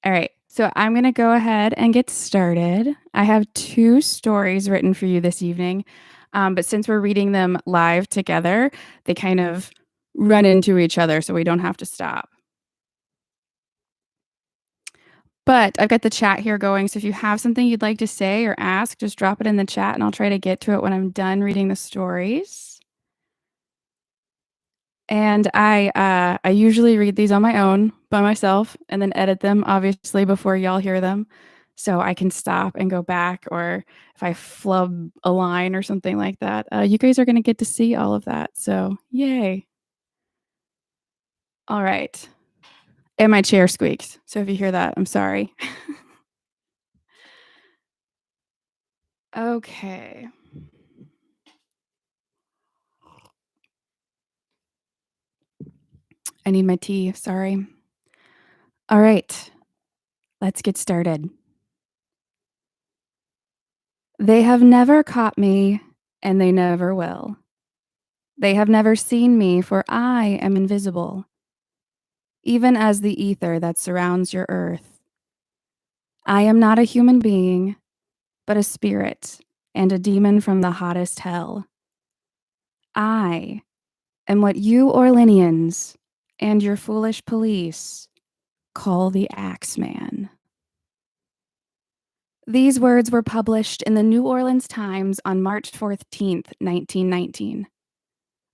All right. So I'm going to go ahead and get started. I have two stories written for you this evening. But since we're reading them live together, they kind of run into each other so we don't have to stop. But I've got the chat here going. So if you have something you'd like to say or ask, just drop it in the chat and I'll try to get to it when I'm done reading the stories. And I usually read these on my own by myself and then edit them obviously before y'all hear them. So I can stop and go back, or if I flub a line or something like that, you guys are going to get to see all of that. So yay. All right. And my chair squeaks. So if you hear that, I'm sorry. Okay. I need my tea. Sorry. All right. Let's get started. They have never caught me, and they never will. They have never seen me, for I am invisible, even as the ether that surrounds your earth. I am not a human being, but a spirit and a demon from the hottest hell. I am what you Orleanians and your foolish police call the Axeman. These words were published in the New Orleans Times on March 14th, 1919.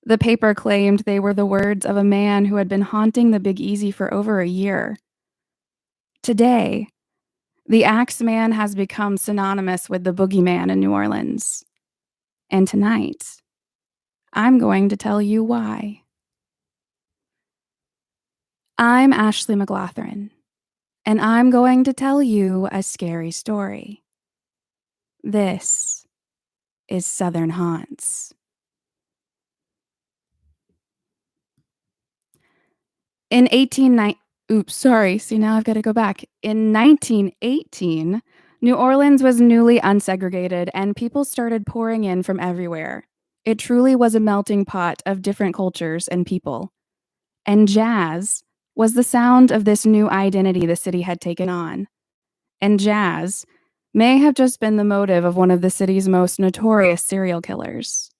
The paper claimed they were the words of a man who had been haunting the Big Easy for over a year. Today, the Axeman has become synonymous with the boogeyman in New Orleans. And tonight, I'm going to tell you why. I'm Ashley McLaughlin, and I'm going to tell you a scary story. This is Southern Haunts. In 1890, oops, sorry. See, now I've got to go back. In 1918, New Orleans was newly unsegregated and people started pouring in from everywhere. It truly was a melting pot of different cultures and people. And jazz was the sound of this new identity the city had taken on. And jazz may have just been the motive of one of the city's most notorious serial killers.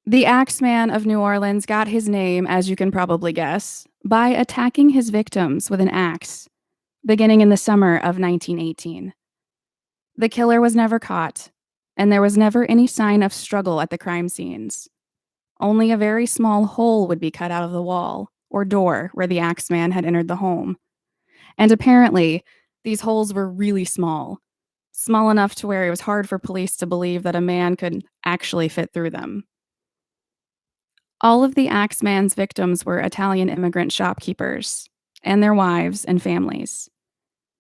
The Axeman of New Orleans got his name, as you can probably guess, by attacking his victims with an axe, beginning in the summer of 1918. The killer was never caught, and there was never any sign of struggle at the crime scenes. Only a very small hole would be cut out of the wall or door where the Axeman had entered the home. And apparently, these holes were really small, small enough to where it was hard for police to believe that a man could actually fit through them. All of the Axeman's victims were Italian immigrant shopkeepers and their wives and families.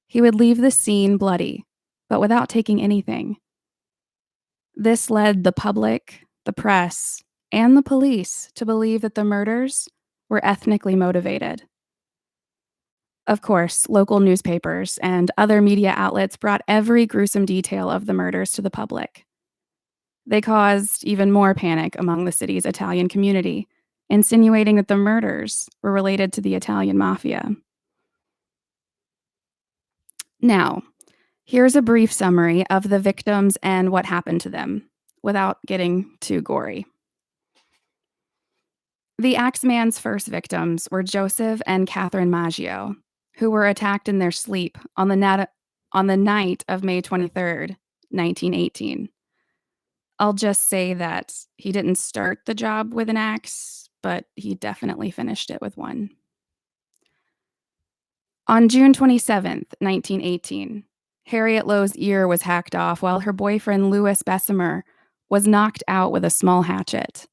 He would leave the scene bloody, but without taking anything. This led the public, the press, and the police to believe that the murders were ethnically motivated. Of course, local newspapers and other media outlets brought every gruesome detail of the murders to the public. They caused even more panic among the city's Italian community, insinuating that the murders were related to the Italian mafia. Now, here's a brief summary of the victims and what happened to them, without getting too gory. The Axeman's first victims were Joseph and Catherine Maggio, who were attacked in their sleep on the night of May 23rd, 1918. I'll just say that he didn't start the job with an axe, but he definitely finished it with one. On June 27th, 1918, Harriet Lowe's ear was hacked off while her boyfriend Louis Bessemer was knocked out with a small hatchet.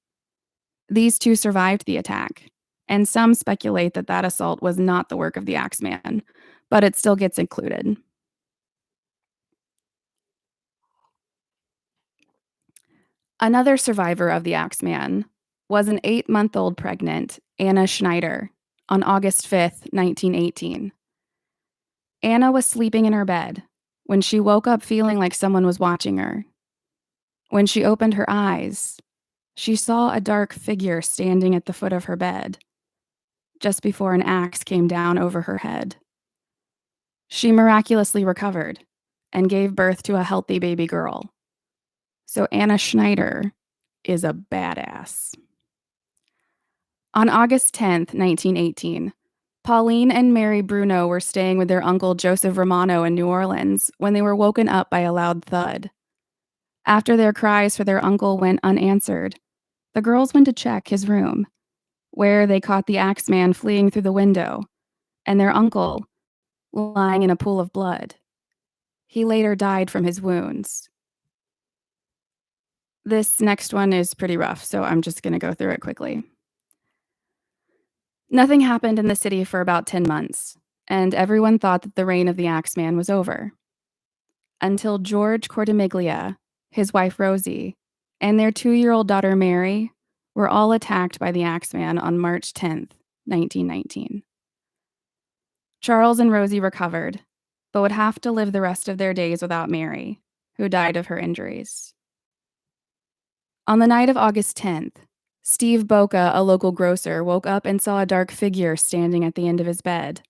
These two survived the attack, and some speculate that that assault was not the work of the Axeman, but it still gets included. Another survivor of the Axeman was an 8-month-old pregnant Anna Schneider on August 5th, 1918. Anna was sleeping in her bed when she woke up feeling like someone was watching her. When she opened her eyes, she saw a dark figure standing at the foot of her bed. just before an axe came down over her head. She miraculously recovered and gave birth to a healthy baby girl. So Anna Schneider is a badass. On August 10th, 1918, Pauline and Mary Bruno were staying with their uncle Joseph Romano in New Orleans when they were woken up by a loud thud. After their cries for their uncle went unanswered, the girls went to check his room, where they caught the Axeman fleeing through the window and their uncle lying in a pool of blood. He later died from his wounds. This next one is pretty rough, so I'm just going to go through it quickly. Nothing happened in the city for about 10 months, and everyone thought that the reign of the Axeman was over. Until George Cortimiglia, his wife Rosie, and their 2-year-old daughter Mary were all attacked by the Axeman on March 10th, 1919. Charles and Rosie recovered, but would have to live the rest of their days without Mary, who died of her injuries. On the night of August 10th, Steve Boca, a local grocer, woke up and saw a dark figure standing at the end of his bed.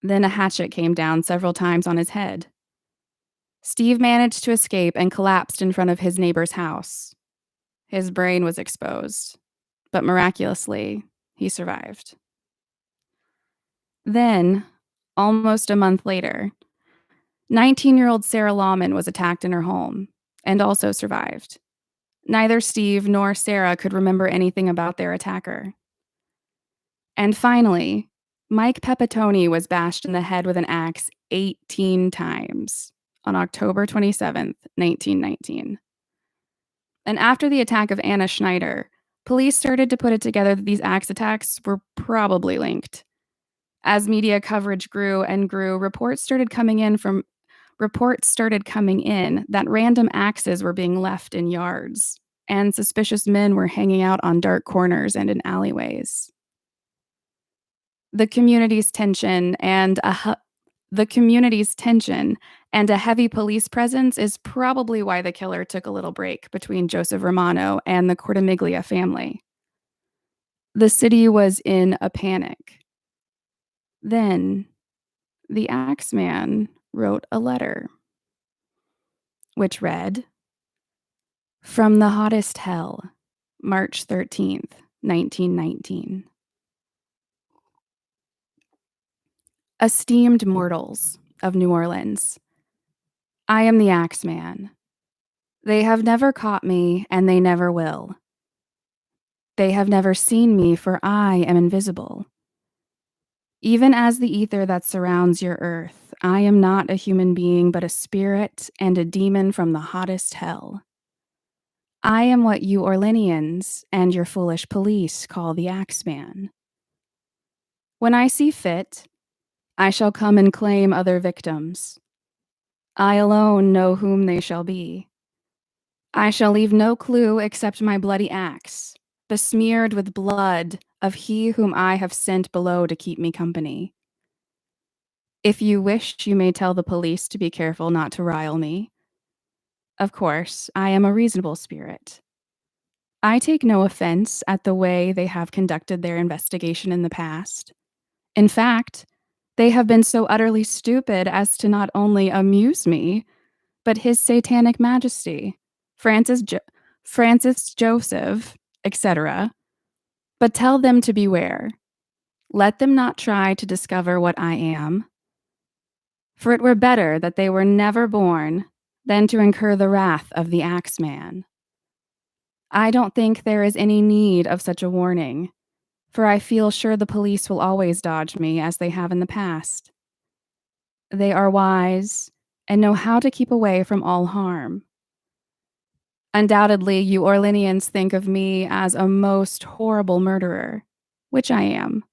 Then a hatchet came down several times on his head. Steve managed to escape and collapsed in front of his neighbor's house. His brain was exposed, but miraculously, he survived. Then, almost a month later, 19-year-old Sarah Lawman was attacked in her home and also survived. Neither Steve nor Sarah could remember anything about their attacker. And finally, Mike Pepitone was bashed in the head with an axe 18 times on October 27th, 1919. And after the attack of Anna Schneider, police started to put it together that these axe attacks were probably linked. As media coverage grew and grew, reports started coming in that random axes were being left in yards, and suspicious men were hanging out on dark corners and in alleyways. The community's tension and a heavy police presence is probably why the killer took a little break between Joseph Romano and the Cortimiglia family. The city was in a panic. Then, the Axeman wrote a letter, which read, "From the hottest hell, March 13th, 1919. Esteemed mortals of New Orleans, I am the Axeman. They have never caught me, and they never will. They have never seen me, for I am invisible. Even as the ether that surrounds your earth, I am not a human being, but a spirit and a demon from the hottest hell. I am what you Orleanians and your foolish police call the Axeman. When I see fit, I shall come and claim other victims. I alone know whom they shall be. I shall leave no clue except my bloody axe, besmeared with blood of he whom I have sent below to keep me company. If you wish, you may tell the police to be careful not to rile me. Of course, I am a reasonable spirit. I take no offense at the way they have conducted their investigation in the past. In fact, they have been so utterly stupid as to not only amuse me, but His Satanic Majesty, Francis Joseph, etc. But tell them to beware. Let them not try to discover what I am. For it were better that they were never born than to incur the wrath of the Axeman. I don't think there is any need of such a warning, for I feel sure the police will always dodge me as they have in the past. They are wise and know how to keep away from all harm. Undoubtedly, you Orleanians think of me as a most horrible murderer, which I am.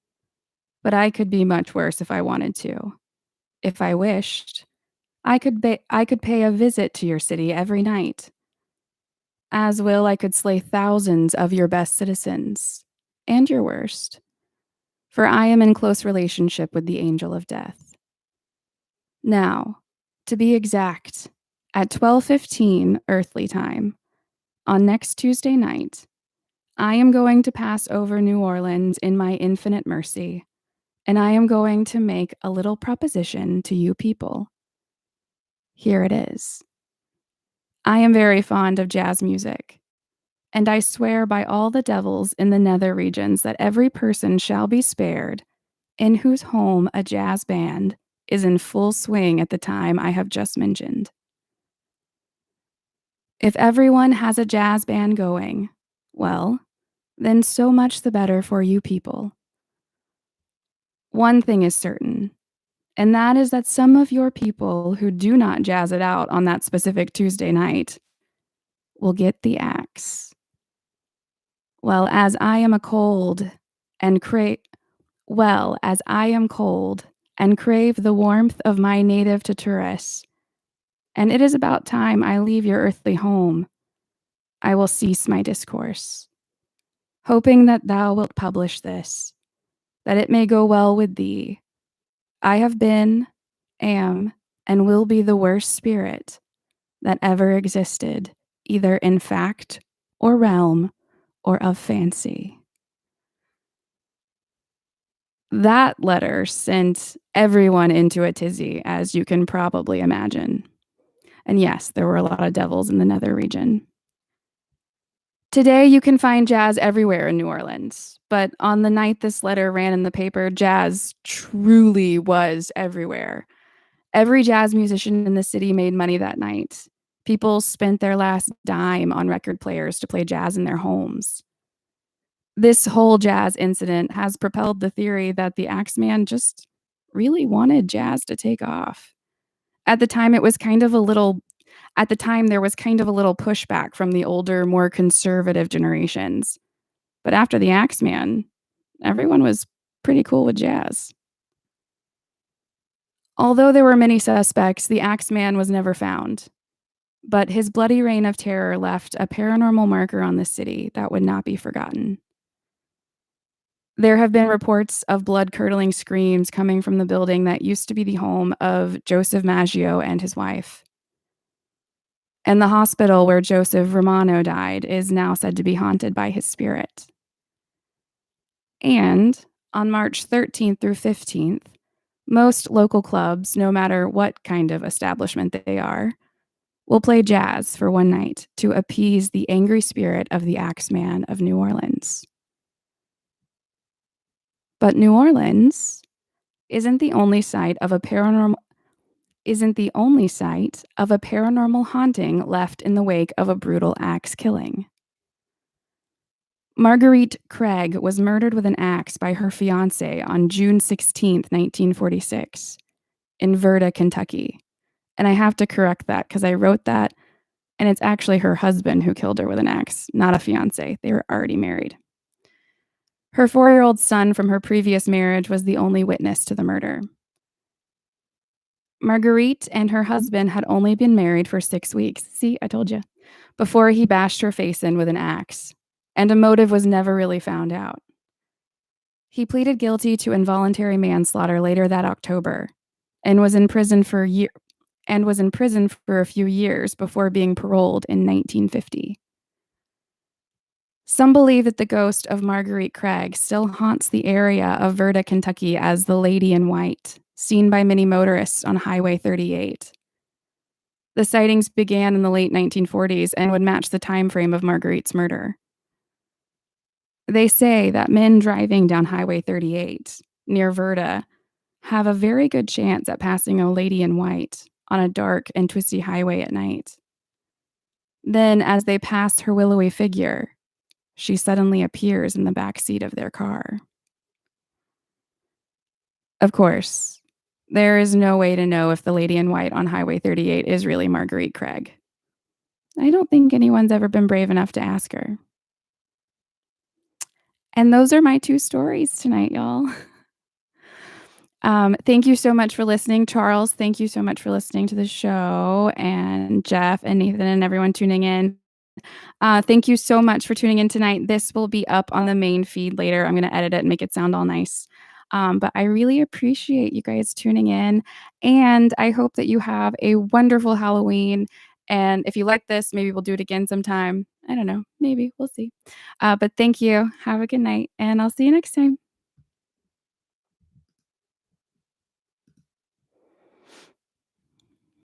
But I could be much worse if I wanted to. If I wished, I could pay a visit to your city every night. As will, I could slay thousands of your best citizens, and your worst, for I am in close relationship with the angel of death. Now, to be exact, at 12:15 earthly time, on next Tuesday night, I am going to pass over New Orleans in my infinite mercy, and I am going to make a little proposition to you people. Here it is. I am very fond of jazz music, and I swear by all the devils in the nether regions that every person shall be spared in whose home a jazz band is in full swing at the time I have just mentioned. If everyone has a jazz band going, well, then so much the better for you people. One thing is certain, and that is that some of your people who do not jazz it out on that specific Tuesday night will get the axe. Well, as I am cold and crave the warmth of my native Tartarus, and it is about time I leave your earthly home, I will cease my discourse, hoping that thou wilt publish this, that it may go well with thee. I have been, am, and will be the worst spirit that ever existed, either in fact or realm or of fancy. That letter sent everyone into a tizzy, as you can probably imagine. And yes, there were a lot of devils in the nether region. Today, you can find jazz everywhere in New Orleans, but on the night this letter ran in the paper, jazz truly was everywhere. Every jazz musician in the city made money that night. People spent their last dime on record players to play jazz in their homes. This whole jazz incident has propelled the theory that the Axeman just really wanted jazz to take off. At the time, it was kind of a little at the time, there was kind of a little pushback from the older, more conservative generations. But after the Axeman, everyone was pretty cool with jazz. Although there were many suspects, the Axeman was never found. But his bloody reign of terror left a paranormal marker on the city that would not be forgotten. There have been reports of blood-curdling screams coming from the building that used to be the home of Joseph Maggio and his wife. And the hospital where Joseph Romano died is now said to be haunted by his spirit. And on March 13th through 15th, most local clubs, no matter what kind of establishment they are, will play jazz for one night to appease the angry spirit of the Axeman of New Orleans. But New Orleans isn't the only site of a paranormal haunting left in the wake of a brutal axe killing. Marguerite Craig was murdered with an axe by her fiancé on June 16th, 1946, in Verda, Kentucky. And I have to correct that because I wrote that, and it's actually her husband who killed her with an axe, not a fiancé. They were already married. Her 4-year-old son from her previous marriage was the only witness to the murder. Marguerite and her husband had only been married for 6 weeks. See, I told you. Before he bashed her face in with an axe, and a motive was never really found out. He pleaded guilty to involuntary manslaughter later that October and was in prison for a few years before being paroled in 1950. Some believe that the ghost of Marguerite Craig still haunts the area of Verda, Kentucky as the Lady in White, seen by many motorists on Highway 38. The sightings began in the late 1940s and would match the time frame of Marguerite's murder. They say that men driving down Highway 38 near Verda have a very good chance at passing a lady in white on a dark and twisty highway at night. Then, as they pass her willowy figure, she suddenly appears in the back seat of their car. Of course, there is no way to know if the lady in white on Highway 38 is really Marguerite Craig. I don't think anyone's ever been brave enough to ask her. And those are my 2 stories tonight, y'all. Thank you so much for listening. Charles, thank you so much for listening to the show, and Jeff and Nathan and everyone tuning in. Thank you so much for tuning in tonight. This will be up on the main feed later. I'm gonna edit it and make it sound all nice. But I really appreciate you guys tuning in, and I hope that you have a wonderful Halloween, and if you like this, maybe we'll do it again sometime. I don't know. maybe, we'll see. But thank you. Have a good night, and I'll see you next time.